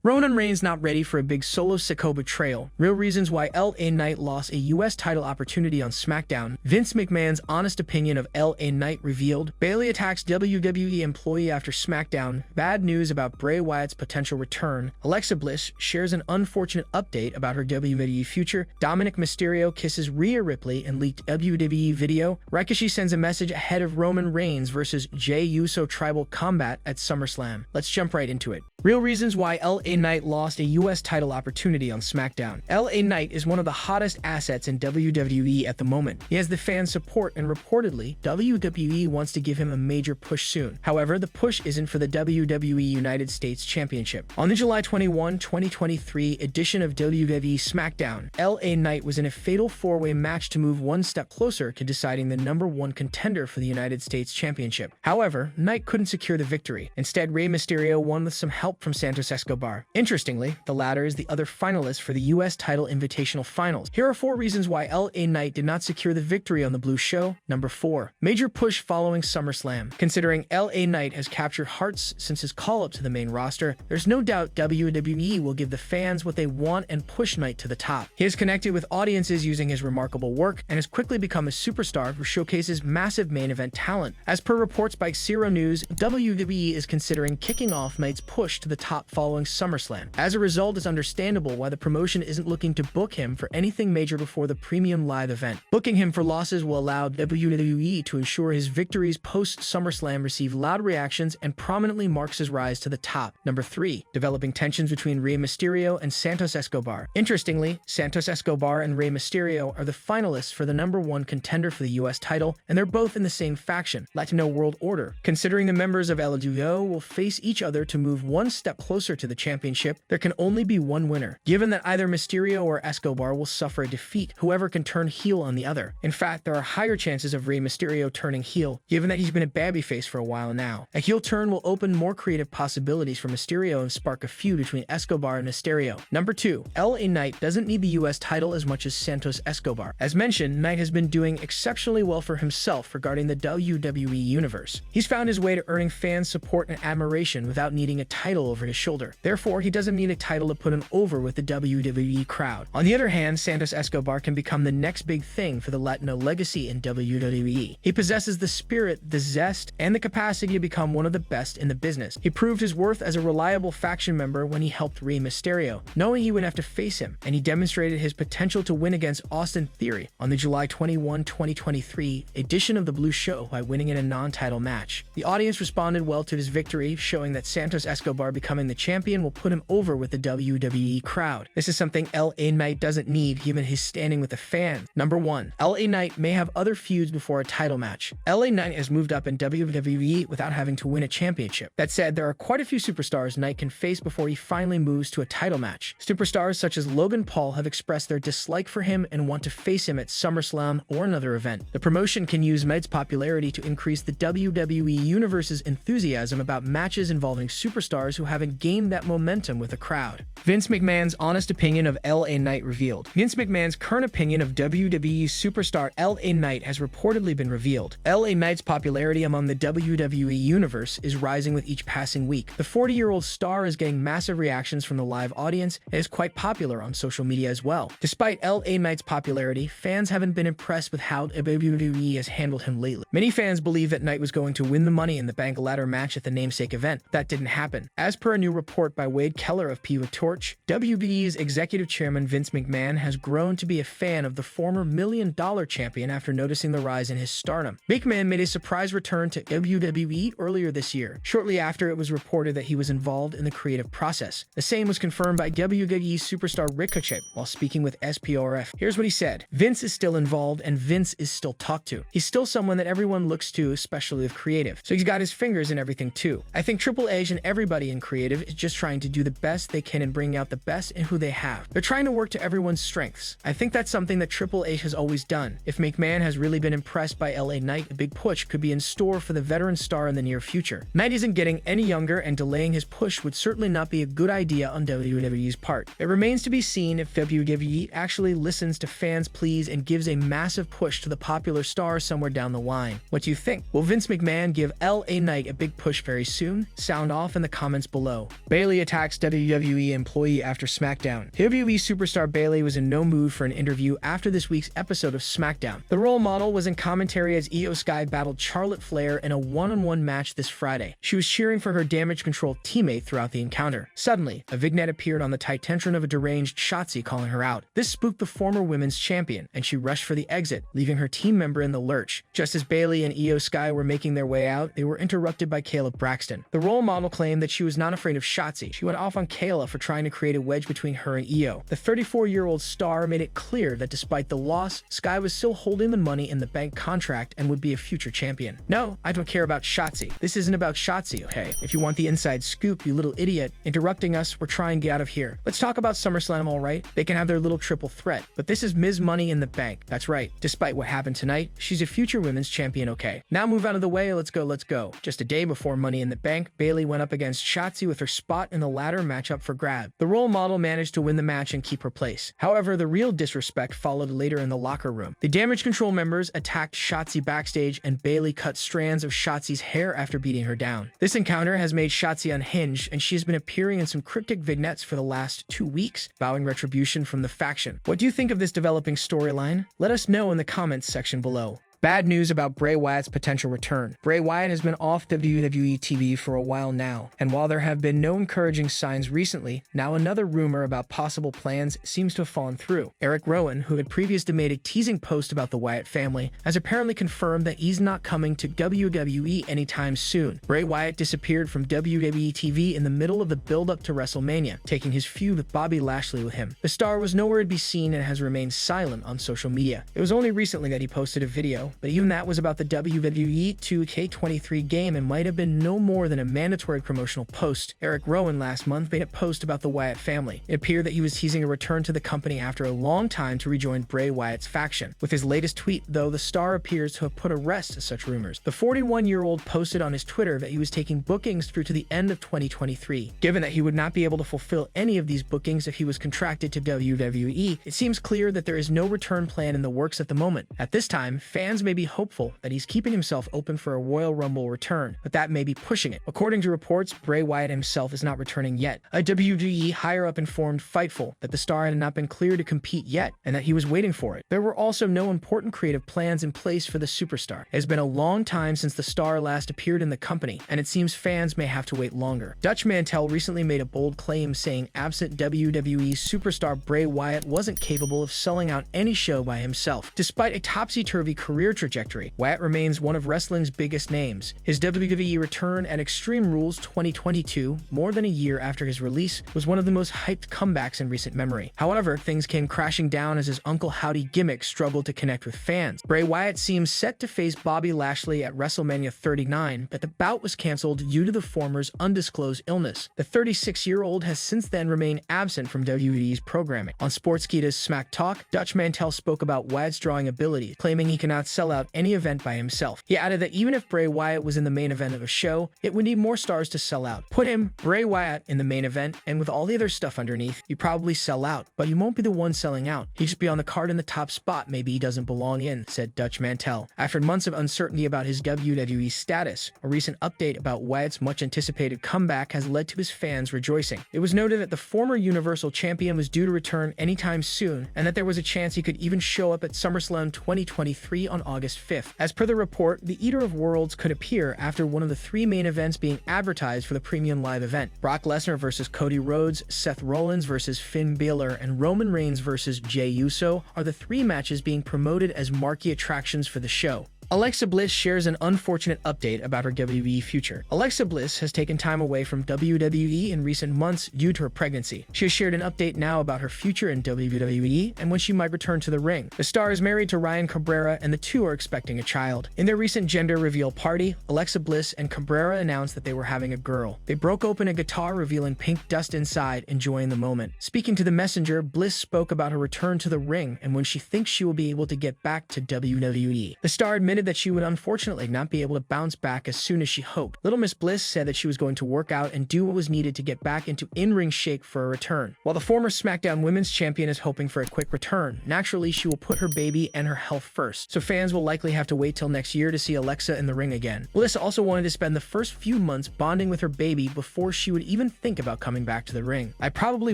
Roman Reigns not ready for a big solo Sikoa betrayal. Real reasons why LA Knight lost a US title opportunity on SmackDown. Vince McMahon's honest opinion of LA Knight revealed. Bayley attacks WWE employee after SmackDown. Bad news about Bray Wyatt's potential return. Alexa Bliss shares an unfortunate update about her WWE future. Dominic Mysterio kisses Rhea Ripley in leaked WWE video. Ricochet sends a message ahead of Roman Reigns versus Jey Uso Tribal Combat at SummerSlam. Let's jump right into it. Real reasons why LA Knight lost a US title opportunity on SmackDown. LA Knight is one of the hottest assets in WWE at the moment. He has the fan support, and reportedly, WWE wants to give him a major push soon. However, the push isn't for the WWE United States Championship. On the July 21, 2023 edition of WWE SmackDown, LA Knight was in a fatal four-way match to move one step closer to deciding the #1 contender for the United States Championship. However, Knight couldn't secure the victory. Instead, Rey Mysterio won with some help from Santos Escobar. Interestingly, the latter is the other finalist for the US title invitational finals. Here are 4 reasons why LA Knight did not secure the victory on the Blue Show. Number 4. Major push following SummerSlam. Considering LA Knight has captured hearts since his call-up to the main roster, there's no doubt WWE will give the fans what they want and push Knight to the top. He has connected with audiences using his remarkable work and has quickly become a superstar who showcases massive main event talent. As per reports by Zero News, WWE is considering kicking off Knight's push to the top following SummerSlam. As a result, it's understandable why the promotion isn't looking to book him for anything major before the premium live event. Booking him for losses will allow WWE to ensure his victories post-SummerSlam receive loud reactions and prominently marks his rise to the top. Number 3. Developing tensions between Rey Mysterio and Santos Escobar. Interestingly, Santos Escobar and Rey Mysterio are the finalists for the #1 contender for the US title, and they're both in the same faction, Latino World Order. Considering the members of El Duo will face each other to move one step closer to the championship, there can only be one winner. Given that either Mysterio or Escobar will suffer a defeat, whoever can turn heel on the other. In fact, there are higher chances of Rey Mysterio turning heel, given that he's been a babyface for a while now. A heel turn will open more creative possibilities for Mysterio and spark a feud between Escobar and Mysterio. Number 2. LA Knight doesn't need the US title as much as Santos Escobar. As mentioned, Knight has been doing exceptionally well for himself regarding the WWE Universe. He's found his way to earning fan support and admiration without needing a title over his shoulder. Therefore, he doesn't need a title to put him over with the WWE crowd. On the other hand, Santos Escobar can become the next big thing for the Latino legacy in WWE. He possesses the spirit, the zest, and the capacity to become one of the best in the business. He proved his worth as a reliable faction member when he helped Rey Mysterio, knowing he would have to face him, and he demonstrated his potential to win against Austin Theory on the July 21, 2023 edition of the Blue Show by winning in a non-title match. The audience responded well to his victory, showing that Santos Escobar becoming the champion will put him over with the WWE crowd. This is something LA Knight doesn't need given his standing with the fan. Number 1. LA Knight may have other feuds before a title match. LA Knight has moved up in WWE without having to win a championship. That said, there are quite a few superstars Knight can face before he finally moves to a title match. Superstars such as Logan Paul have expressed their dislike for him and want to face him at SummerSlam or another event. The promotion can use Knight's popularity to increase the WWE Universe's enthusiasm about matches involving superstars who haven't gained that momentum with the crowd. Vince McMahon's honest opinion of LA Knight revealed. Vince McMahon's current opinion of WWE superstar LA Knight has reportedly been revealed. LA Knight's popularity among the WWE Universe is rising with each passing week. The 40-year-old star is getting massive reactions from the live audience and is quite popular on social media as well. Despite LA Knight's popularity, fans haven't been impressed with how WWE has handled him lately. Many fans believe that Knight was going to win the Money in the Bank ladder match at the namesake event. That didn't happen. As per a new report by Wade Keller of Pivot Torch, WWE's executive chairman Vince McMahon has grown to be a fan of the former $1 million champion after noticing the rise in his stardom. McMahon made a surprise return to WWE earlier this year, shortly after it was reported that he was involved in the creative process. The same was confirmed by WWE superstar Ricochet while speaking with SPRF. Here's what he said. Vince is still involved and Vince is still talked to. He's still someone that everyone looks to, especially with creative. So he's got his fingers in everything too. I think Triple H and everybody in creative is just trying to do the best they can and bring bringing out the best in who they have. They're trying to work to everyone's strengths. I think that's something that Triple H has always done. If McMahon has really been impressed by LA Knight, a big push could be in store for the veteran star in the near future. Knight isn't getting any younger, and delaying his push would certainly not be a good idea on WWE's part. It remains to be seen if WWE actually listens to fans' pleas and gives a massive push to the popular star somewhere down the line. What do you think? Will Vince McMahon give LA Knight a big push very soon? Sound off in the comments below. Bayley attacks WWE employee after SmackDown. WWE superstar Bayley was in no mood for an interview after this week's episode of SmackDown. The role model was in commentary as Io Sky battled Charlotte Flair in a one-on-one match this Friday. She was cheering for her Damage Control teammate throughout the encounter. Suddenly, a vignette appeared on the Titantron of a deranged Shotzi calling her out. This spooked the former women's champion, and she rushed for the exit, leaving her team member in the lurch. Just as Bayley and Io Sky were making their way out, they were interrupted by Kayla Braxton. The role model claimed that she was not afraid of Shotzi. She went off on Kayla for trying to create a wedge between her and Io. The 34-year-old star made it clear that despite the loss, Sky was still holding the Money in the Bank contract and would be a future champion. No, I don't care about Shotzi. This isn't about Shotzi, okay? If you want the inside scoop, you little idiot, interrupting us, we're trying to get out of here. Let's talk about SummerSlam, alright? They can have their little triple threat, but this is Ms. Money in the Bank. That's right. Despite what happened tonight, she's a future women's champion, okay? Now move out of the way, let's go. Just a day before Money in the Bank, Bayley went up against Shotzi with her spot in the ladder match up for grab. The role model managed to win the match and keep her place. However, the real disrespect followed later in the locker room. The Damage Control members attacked Shotzi backstage, and Bayley cut strands of Shotzi's hair after beating her down. This encounter has made Shotzi unhinged, and she has been appearing in some cryptic vignettes for the last 2 weeks, vowing retribution from the faction. What do you think of this developing storyline? Let us know in the comments section below. Bad news about Bray Wyatt's potential return. Bray Wyatt has been off WWE TV for a while now, and while there have been no encouraging signs recently, now another rumor about possible plans seems to have fallen through. Eric Rowan, who had previously made a teasing post about the Wyatt family, has apparently confirmed that he's not coming to WWE anytime soon. Bray Wyatt disappeared from WWE TV in the middle of the build-up to WrestleMania, taking his feud with Bobby Lashley with him. The star was nowhere to be seen and has remained silent on social media. It was only recently that he posted a video, but even that was about the WWE 2K23 game and might have been no more than a mandatory promotional post. Eric Rowan last month made a post about the Wyatt family. It appeared that he was teasing a return to the company after a long time to rejoin Bray Wyatt's faction. With his latest tweet, though, the star appears to have put a rest to such rumors. The 41-year-old posted on his Twitter that he was taking bookings through to the end of 2023. Given that he would not be able to fulfill any of these bookings if he was contracted to WWE, it seems clear that there is no return plan in the works at the moment. At this time, fans may be hopeful that he's keeping himself open for a Royal Rumble return, but that may be pushing it. According to reports, Bray Wyatt himself is not returning yet. A WWE higher-up informed Fightful that the star had not been cleared to compete yet, and that he was waiting for it. There were also no important creative plans in place for the superstar. It has been a long time since the star last appeared in the company, and it seems fans may have to wait longer. Dutch Mantel recently made a bold claim saying absent WWE superstar Bray Wyatt wasn't capable of selling out any show by himself. Despite a topsy-turvy career trajectory, Wyatt remains one of wrestling's biggest names. His WWE return at Extreme Rules 2022, more than a year after his release, was one of the most hyped comebacks in recent memory. However, things came crashing down as his Uncle Howdy gimmick struggled to connect with fans. Bray Wyatt seems set to face Bobby Lashley at WrestleMania 39, but the bout was canceled due to the former's undisclosed illness. The 36-year-old has since then remained absent from WWE's programming. On Sportskeeda's Smack Talk, Dutch Mantel spoke about Wyatt's drawing abilities, claiming he cannot sell out any event by himself. He added that even if Bray Wyatt was in the main event of a show, it would need more stars to sell out. Put him, Bray Wyatt, in the main event, and with all the other stuff underneath, you probably sell out, but you won't be the one selling out. He'd just be on the card in the top spot maybe he doesn't belong in, said Dutch Mantel. After months of uncertainty about his WWE status, a recent update about Wyatt's much-anticipated comeback has led to his fans rejoicing. It was noted that the former Universal Champion was due to return anytime soon, and that there was a chance he could even show up at SummerSlam 2023 on August 5th. As per the report, the Eater of Worlds could appear after one of the 3 main events being advertised for the premium live event. Brock Lesnar versus Cody Rhodes, Seth Rollins versus Finn Balor, and Roman Reigns versus Jey Uso are the 3 matches being promoted as marquee attractions for the show. Alexa Bliss shares an unfortunate update about her WWE future. Alexa Bliss has taken time away from WWE in recent months due to her pregnancy. She has shared an update now about her future in WWE and when she might return to the ring. The star is married to Ryan Cabrera, and the two are expecting a child. In their recent gender reveal party, Alexa Bliss and Cabrera announced that they were having a girl. They broke open a guitar revealing pink dust inside, enjoying the moment. Speaking to the Messenger, Bliss spoke about her return to the ring and when she thinks she will be able to get back to WWE. The star admitted that she would unfortunately not be able to bounce back as soon as she hoped. Little Miss Bliss said that she was going to work out and do what was needed to get back into in-ring shape for a return. While the former SmackDown Women's Champion is hoping for a quick return, naturally she will put her baby and her health first, so fans will likely have to wait till next year to see Alexa in the ring again. Bliss also wanted to spend the first few months bonding with her baby before she would even think about coming back to the ring. I probably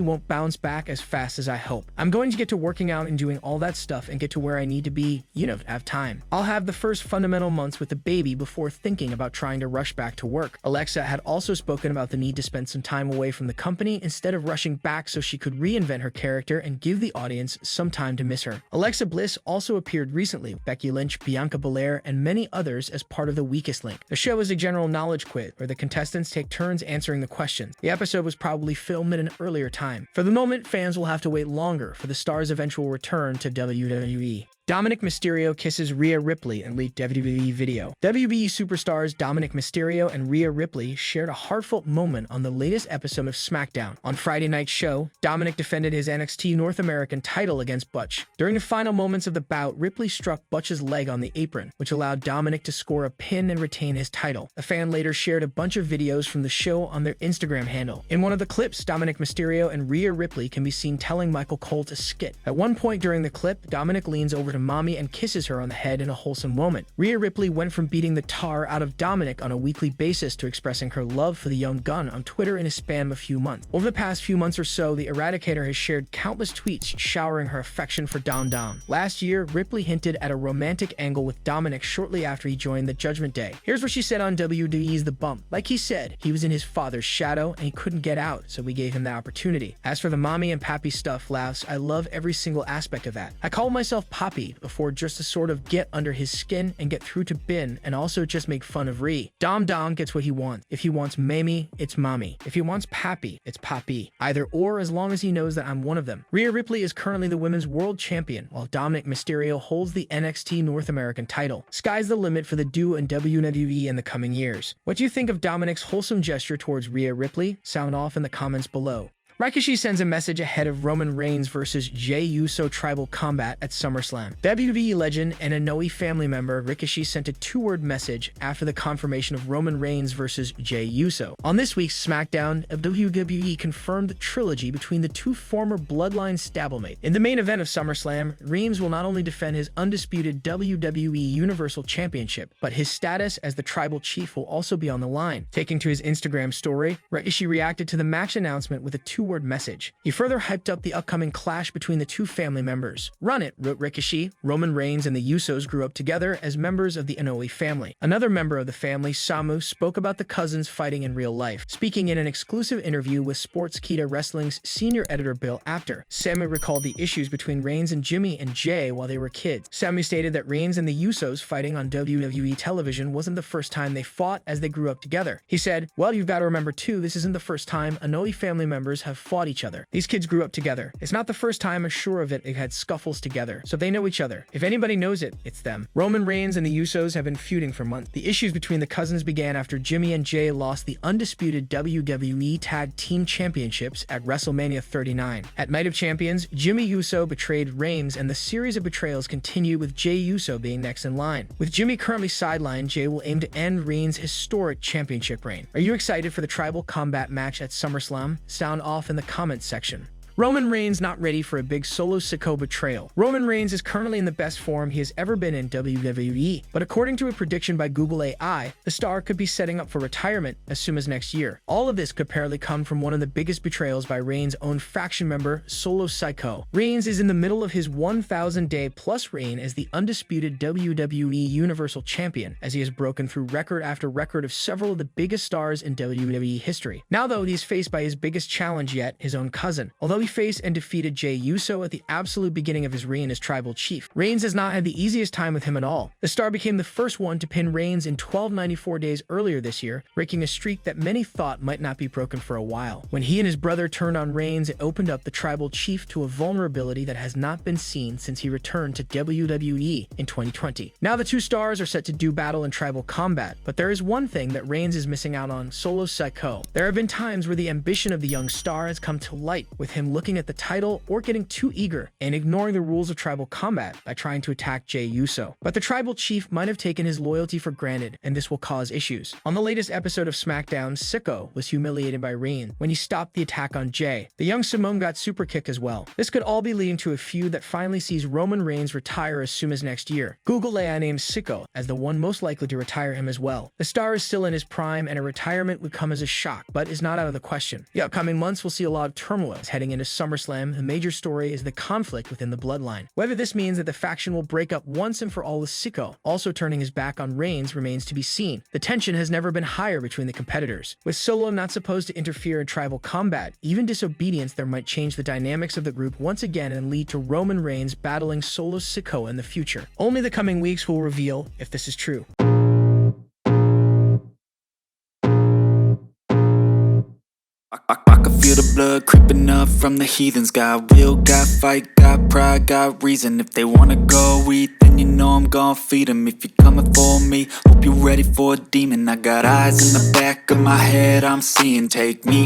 won't bounce back as fast as I hope. I'm going to get to working out and doing all that stuff and get to where I need to be, have time. I'll have the first fundamental months with the baby before thinking about trying to rush back to work. Alexa had also spoken about the need to spend some time away from the company instead of rushing back so she could reinvent her character and give the audience some time to miss her. Alexa Bliss also appeared recently with Becky Lynch, Bianca Belair, and many others as part of The Weakest Link. The show is a general knowledge quiz where the contestants take turns answering the questions. The episode was probably filmed at an earlier time. For the moment, fans will have to wait longer for the star's eventual return to WWE. Dominic Mysterio kisses Rhea Ripley in leaked WWE video. WWE superstars Dominic Mysterio and Rhea Ripley shared a heartfelt moment on the latest episode of SmackDown. On Friday night's show, Dominic defended his NXT North American title against Butch. During the final moments of the bout, Ripley struck Butch's leg on the apron, which allowed Dominic to score a pin and retain his title. A fan later shared a bunch of videos from the show on their Instagram handle. In one of the clips, Dominic Mysterio and Rhea Ripley can be seen telling Michael Cole to skit. At one point during the clip, Dominic leans over to Mommy and kisses her on the head in a wholesome moment. Rhea Ripley went from beating the tar out of Dominic on a weekly basis to expressing her love for the young gun on Twitter in a span of a few months. Over the past few months or so, the Eradicator has shared countless tweets showering her affection for Dom. Last year, Ripley hinted at a romantic angle with Dominic shortly after he joined the Judgment Day. Here's what she said on WWE's The Bump. Like he said, he was in his father's shadow and he couldn't get out, so we gave him the opportunity. As for the mommy and pappy stuff, laughs, I love every single aspect of that. I call myself Poppy before just to sort of get under his skin and get through to Bin and also just make fun of Ree. Dom gets what he wants. If he wants Mamie, it's Mommy. If he wants Pappy, it's Papi. Either or, as long as he knows that I'm one of them. Rhea Ripley is currently the Women's World Champion, while Dominic Mysterio holds the NXT North American title. Sky's the limit for the duo in WWE in the coming years. What do you think of Dominic's wholesome gesture towards Rhea Ripley? Sound off in the comments below. Rikishi sends a message ahead of Roman Reigns versus Jey Uso Tribal Combat at SummerSlam. WWE legend and Anoa'i family member Rikishi sent a two-word message after the confirmation of Roman Reigns versus Jey Uso. On this week's SmackDown, WWE confirmed the trilogy between the two former Bloodline stablemates. In the main event of SummerSlam, Reigns will not only defend his undisputed WWE Universal Championship, but his status as the Tribal Chief will also be on the line. Taking to his Instagram story, Rikishi reacted to the match announcement with a two-word message. He further hyped up the upcoming clash between the two family members. "Run it," wrote Rikishi. Roman Reigns and the Usos grew up together as members of the Anoa'i family. Another member of the family, Samu, spoke about the cousins fighting in real life. Speaking in an exclusive interview with Sportskeeda Wrestling's senior editor Bill Apter, Samu recalled the issues between Reigns and Jimmy and Jay while they were kids. Samu stated that Reigns and the Usos fighting on WWE television wasn't the first time they fought as they grew up together. He said, "Well, you've got to remember too, this isn't the first time Anoa'i family members have fought each other. These kids grew up together. It's not the first time, I'm sure of it, they've had scuffles together, so they know each other. If anybody knows it, it's them." Roman Reigns and the Usos have been feuding for months. The issues between the cousins began after Jimmy and Jay lost the undisputed WWE Tag Team Championships at WrestleMania 39. At Night of Champions, Jimmy Uso betrayed Reigns, and the series of betrayals continued with Jey Uso being next in line. With Jimmy currently sidelined, Jay will aim to end Reigns' historic championship reign. Are you excited for the Tribal Combat match at SummerSlam? Sound off in the comments section. Roman Reigns not ready for a big solo Sikoa betrayal. Roman Reigns is currently in the best form he has ever been in WWE, but according to a prediction by Google AI, the star could be setting up for retirement as soon as next year. All of this could apparently come from one of the biggest betrayals by Reigns' own faction member, Solo Sikoa. Reigns is in the middle of his 1,000-day plus reign as the undisputed WWE Universal Champion, as he has broken through record after record of several of the biggest stars in WWE history. Now though, he is faced by his biggest challenge yet, his own cousin. Although faced and defeated Jey Uso at the absolute beginning of his reign as Tribal Chief. Reigns has not had the easiest time with him at all. The Star became the first one to pin Reigns in 1294 days earlier this year, breaking a streak that many thought might not be broken for a while. When he and his brother turned on Reigns, it opened up the Tribal Chief to a vulnerability that has not been seen since he returned to WWE in 2020. Now the two stars are set to do battle in tribal combat, but there is one thing that Reigns is missing out on: Solo Sikoa. There have been times where the ambition of the young star has come to light, with him looking at the title or getting too eager and ignoring the rules of tribal combat by trying to attack Jey Uso. But the Tribal Chief might have taken his loyalty for granted, and this will cause issues. On the latest episode of SmackDown, Sikoa was humiliated by Reigns when he stopped the attack on Jey. The young Simone got super kicked as well. This could all be leading to a feud that finally sees Roman Reigns retire as soon as next year. Google AI named Sikoa as the one most likely to retire him as well. The star is still in his prime, and a retirement would come as a shock, but is not out of the question. The upcoming months will see a lot of turmoil. Heading into SummerSlam, the major story is the conflict within the bloodline. Whether this means that the faction will break up once and for all with Sikoa also turning his back on Reigns remains to be seen. The tension has never been higher between the competitors. With Solo not supposed to interfere in tribal combat, even disobedience there might change the dynamics of the group once again and lead to Roman Reigns battling Solo Sikoa in the future. Only the coming weeks will reveal if this is true. I can feel the blood creeping up from the heathens. Got will, got fight, got pride, got reason. If they wanna go eat, then you know I'm gon' feed them. If you're coming for me, hope you're ready for a demon. I got eyes in the back of my head, I'm seeing. Take me